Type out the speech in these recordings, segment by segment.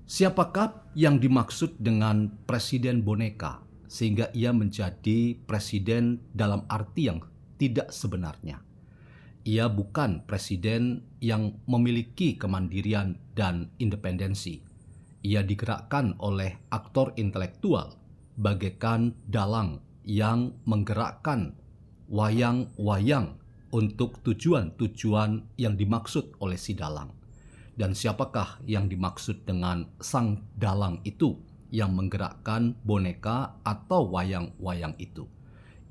Siapakah yang dimaksud dengan presiden boneka sehingga ia menjadi presiden dalam arti yang tidak sebenarnya? Ia bukan presiden yang memiliki kemandirian dan independensi. Ia digerakkan oleh aktor intelektual bagaikan dalang yang menggerakkan wayang-wayang untuk tujuan-tujuan yang dimaksud oleh si dalang. Dan siapakah yang dimaksud dengan sang dalang itu yang menggerakkan boneka atau wayang-wayang itu?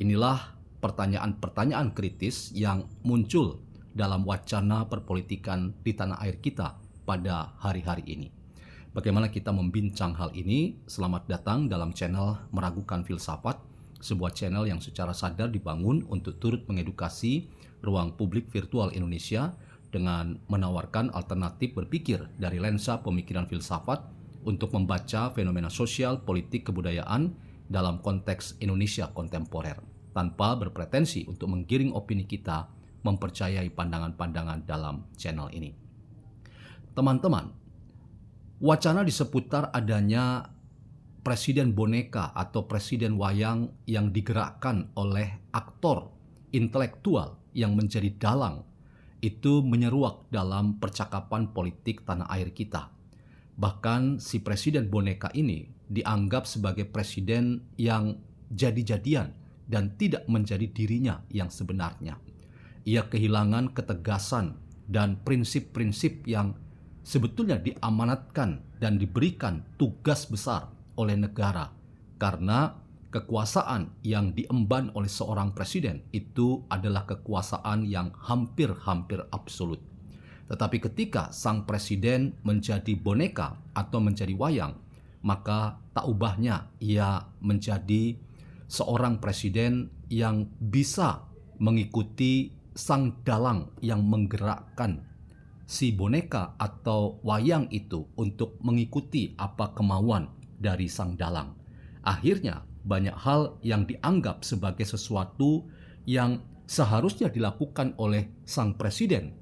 Inilah pertanyaan-pertanyaan kritis yang muncul dalam wacana perpolitikan di tanah air kita pada hari-hari ini. Bagaimana kita membincang hal ini? Selamat datang dalam channel Meragukan Filsafat, sebuah channel yang secara sadar dibangun untuk turut mengedukasi ruang publik virtual Indonesia dengan menawarkan alternatif berpikir dari lensa pemikiran filsafat untuk membaca fenomena sosial, politik, kebudayaan dalam konteks Indonesia kontemporer, tanpa berpretensi untuk menggiring opini kita mempercayai pandangan-pandangan dalam channel ini. Teman-teman, wacana di seputar adanya presiden boneka atau presiden wayang yang digerakkan oleh aktor intelektual yang menjadi dalang itu menyeruak dalam percakapan politik tanah air kita. Bahkan si presiden boneka ini dianggap sebagai presiden yang jadi-jadian dan tidak menjadi dirinya yang sebenarnya. Ia kehilangan ketegasan dan prinsip-prinsip yang sebetulnya diamanatkan dan diberikan tugas besar oleh negara, karena kekuasaan yang diemban oleh seorang presiden itu adalah kekuasaan yang hampir-hampir absolut. Tetapi ketika sang presiden menjadi boneka atau menjadi wayang, maka tak ubahnya ia menjadi seorang presiden yang bisa mengikuti sang dalang yang menggerakkan si boneka atau wayang itu untuk mengikuti apa kemauan dari sang dalang. Akhirnya banyak hal yang dianggap sebagai sesuatu yang seharusnya dilakukan oleh sang presiden,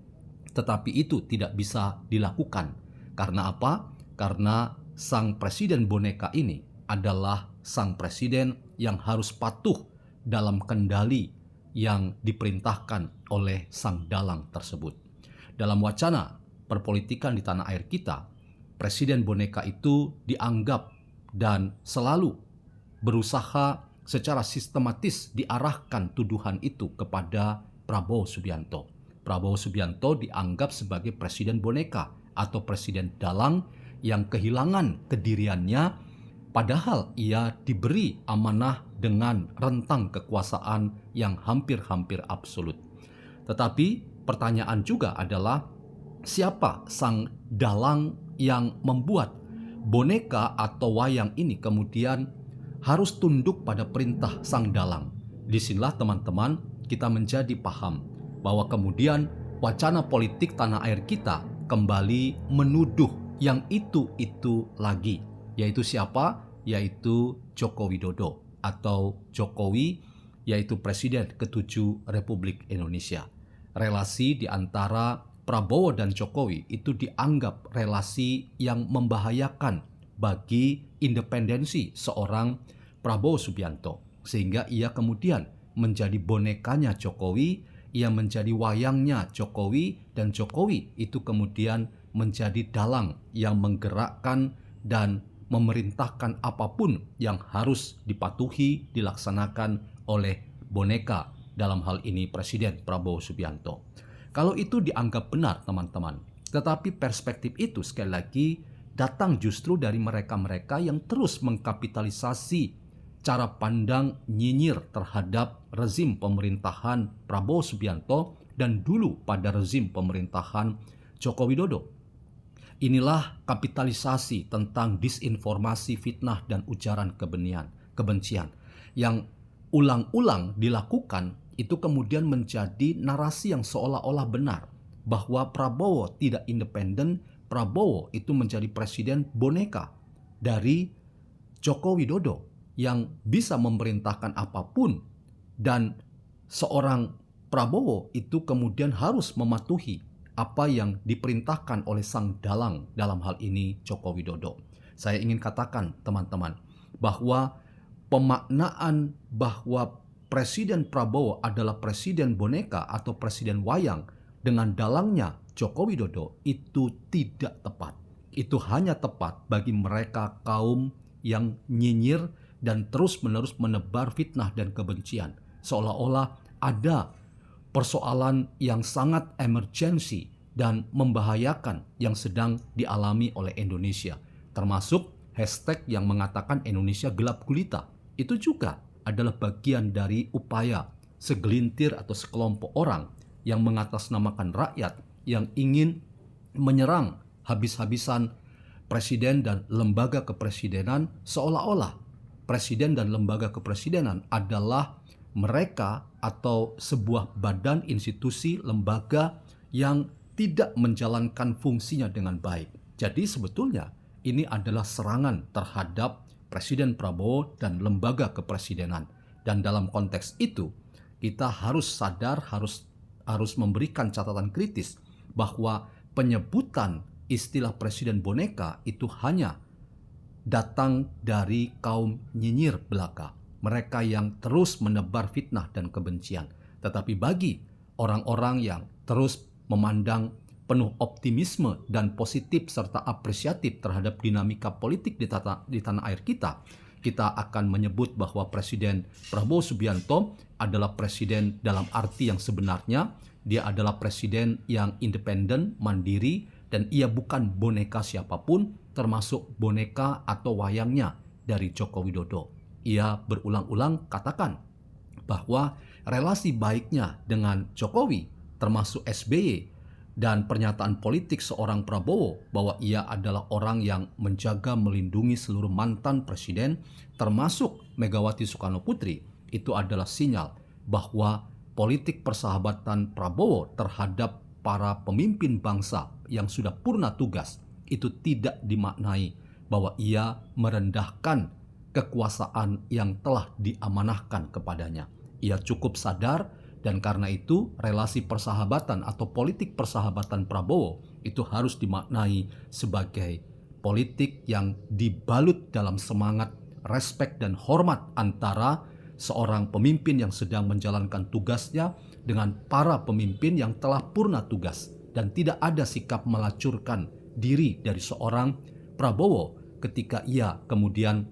tetapi itu tidak bisa dilakukan. Karena apa? Karena sang presiden boneka ini adalah sang presiden yang harus patuh dalam kendali yang diperintahkan oleh sang dalang tersebut. Dalam wacana perpolitikan di tanah air kita, presiden boneka itu dianggap dan selalu berusaha secara sistematis diarahkan tuduhan itu kepada Prabowo Subianto. Prabowo Subianto dianggap sebagai presiden boneka atau presiden dalang yang kehilangan kediriannya, padahal ia diberi amanah dengan rentang kekuasaan yang hampir-hampir absolut. Tetapi pertanyaan juga adalah, siapa sang dalang yang membuat boneka atau wayang ini kemudian harus tunduk pada perintah sang dalang? Disinilah teman-teman kita menjadi paham bahwa kemudian wacana politik tanah air kita kembali menuduh yang itu lagi, yaitu siapa? Yaitu Joko Widodo atau Jokowi, yaitu Presiden ke-7 Republik Indonesia. Relasi di antara Prabowo dan Jokowi itu dianggap relasi yang membahayakan bagi independensi seorang Prabowo Subianto, sehingga ia kemudian menjadi bonekanya Jokowi, ia menjadi wayangnya Jokowi, dan Jokowi itu kemudian menjadi dalang yang menggerakkan dan memerintahkan apapun yang harus dipatuhi, dilaksanakan oleh boneka, dalam hal ini Presiden Prabowo Subianto. Kalau itu dianggap benar teman-teman, tetapi perspektif itu sekali lagi datang justru dari mereka-mereka yang terus mengkapitalisasi cara pandang nyinyir terhadap rezim pemerintahan Prabowo Subianto dan dulu pada rezim pemerintahan Joko Widodo. Inilah kapitalisasi tentang disinformasi, fitnah, dan ujaran kebencian yang ulang-ulang dilakukan. Itu kemudian menjadi narasi yang seolah-olah benar bahwa Prabowo tidak independen, Prabowo itu menjadi presiden boneka dari Joko Widodo yang bisa memerintahkan apapun, dan seorang Prabowo itu kemudian harus mematuhi apa yang diperintahkan oleh sang dalang dalam hal ini Joko Widodo. Saya ingin katakan teman-teman bahwa pemaknaan bahwa Presiden Prabowo adalah presiden boneka atau presiden wayang dengan dalangnya Joko Widodo itu tidak tepat. Itu hanya tepat bagi mereka kaum yang nyinyir dan terus-menerus menebar fitnah dan kebencian. Seolah-olah ada persoalan yang sangat emergensi dan membahayakan yang sedang dialami oleh Indonesia. Termasuk hashtag yang mengatakan Indonesia gelap gulita. Itu juga adalah bagian dari upaya segelintir atau sekelompok orang yang mengatasnamakan rakyat yang ingin menyerang habis-habisan presiden dan lembaga kepresidenan, seolah-olah presiden dan lembaga kepresidenan adalah mereka atau sebuah badan, institusi, lembaga yang tidak menjalankan fungsinya dengan baik. Jadi sebetulnya ini adalah serangan terhadap Presiden Prabowo dan lembaga kepresidenan. Dan dalam konteks itu, kita harus sadar, harus memberikan catatan kritis bahwa penyebutan istilah presiden boneka itu hanya datang dari kaum nyinyir belaka. Mereka yang terus menebar fitnah dan kebencian. Tetapi bagi orang-orang yang terus memandang penuh optimisme dan positif serta apresiatif terhadap dinamika politik di tanah air kita, kita akan menyebut bahwa Presiden Prabowo Subianto adalah presiden dalam arti yang sebenarnya. Dia adalah presiden yang independen, mandiri, dan ia bukan boneka siapapun, termasuk boneka atau wayangnya dari Joko Widodo. Ia berulang-ulang katakan bahwa relasi baiknya dengan Jokowi, termasuk SBY, dan pernyataan politik seorang Prabowo bahwa ia adalah orang yang menjaga melindungi seluruh mantan presiden termasuk Megawati Soekarno Putri, itu adalah sinyal bahwa politik persahabatan Prabowo terhadap para pemimpin bangsa yang sudah purna tugas itu tidak dimaknai bahwa ia merendahkan kekuasaan yang telah diamanahkan kepadanya. Ia cukup sadar. Dan karena itu relasi persahabatan atau politik persahabatan Prabowo itu harus dimaknai sebagai politik yang dibalut dalam semangat respek dan hormat antara seorang pemimpin yang sedang menjalankan tugasnya dengan para pemimpin yang telah purna tugas. Dan tidak ada sikap melacurkan diri dari seorang Prabowo ketika ia kemudian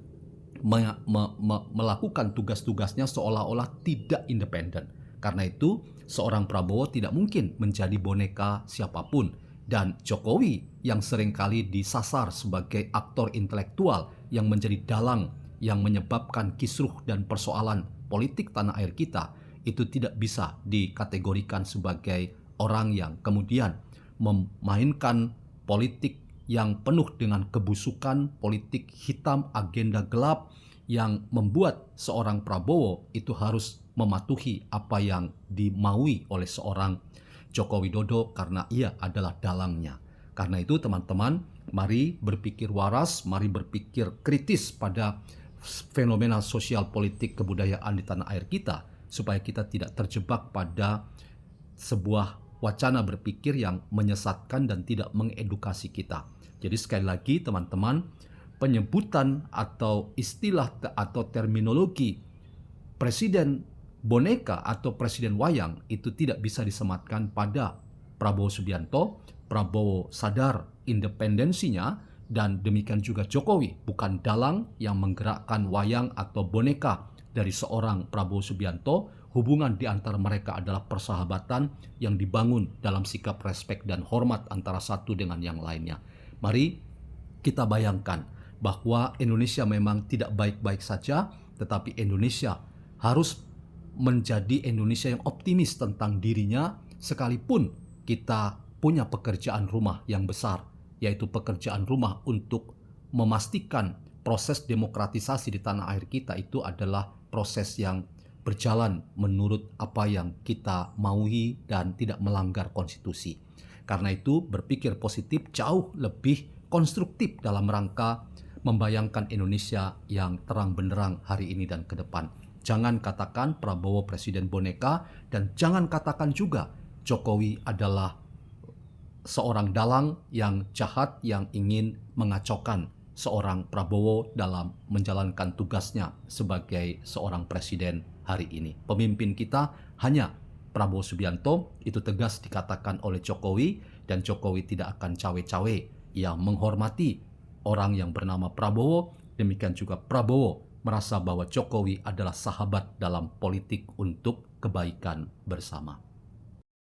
melakukan tugas-tugasnya seolah-olah tidak independen. Karena itu, seorang Prabowo tidak mungkin menjadi boneka siapapun. Dan Jokowi yang seringkali disasar sebagai aktor intelektual yang menjadi dalang yang menyebabkan kisruh dan persoalan politik tanah air kita, itu tidak bisa dikategorikan sebagai orang yang kemudian memainkan politik yang penuh dengan kebusukan, politik hitam, agenda gelap yang membuat seorang Prabowo itu harus mematuhi apa yang dimaui oleh seorang Joko Widodo karena ia adalah dalangnya. Karena itu teman-teman, mari berpikir waras, mari berpikir kritis pada fenomena sosial politik kebudayaan di tanah air kita supaya kita tidak terjebak pada sebuah wacana berpikir yang menyesatkan dan tidak mengedukasi kita. Jadi sekali lagi teman-teman, penyebutan atau istilah atau terminologi presiden boneka atau presiden wayang itu tidak bisa disematkan pada Prabowo Subianto. Prabowo sadar independensinya dan demikian juga Jokowi bukan dalang yang menggerakkan wayang atau boneka dari seorang Prabowo Subianto. Hubungan di antara mereka adalah persahabatan yang dibangun dalam sikap respek dan hormat antara satu dengan yang lainnya. Mari kita bayangkan bahwa Indonesia memang tidak baik-baik saja, tetapi Indonesia harus menjadi Indonesia yang optimis tentang dirinya sekalipun kita punya pekerjaan rumah yang besar, yaitu pekerjaan rumah untuk memastikan proses demokratisasi di tanah air kita itu adalah proses yang berjalan menurut apa yang kita maui dan tidak melanggar konstitusi. Karena itu berpikir positif jauh lebih konstruktif dalam rangka membayangkan Indonesia yang terang benderang hari ini dan ke depan. Jangan katakan Prabowo presiden boneka dan jangan katakan juga Jokowi adalah seorang dalang yang jahat yang ingin mengacaukan seorang Prabowo dalam menjalankan tugasnya sebagai seorang presiden hari ini. Pemimpin kita hanya Prabowo Subianto, itu tegas dikatakan oleh Jokowi, dan Jokowi tidak akan cawe-cawe. Ia menghormati orang yang bernama Prabowo, demikian juga Prabowo merasa bahwa Jokowi adalah sahabat dalam politik untuk kebaikan bersama.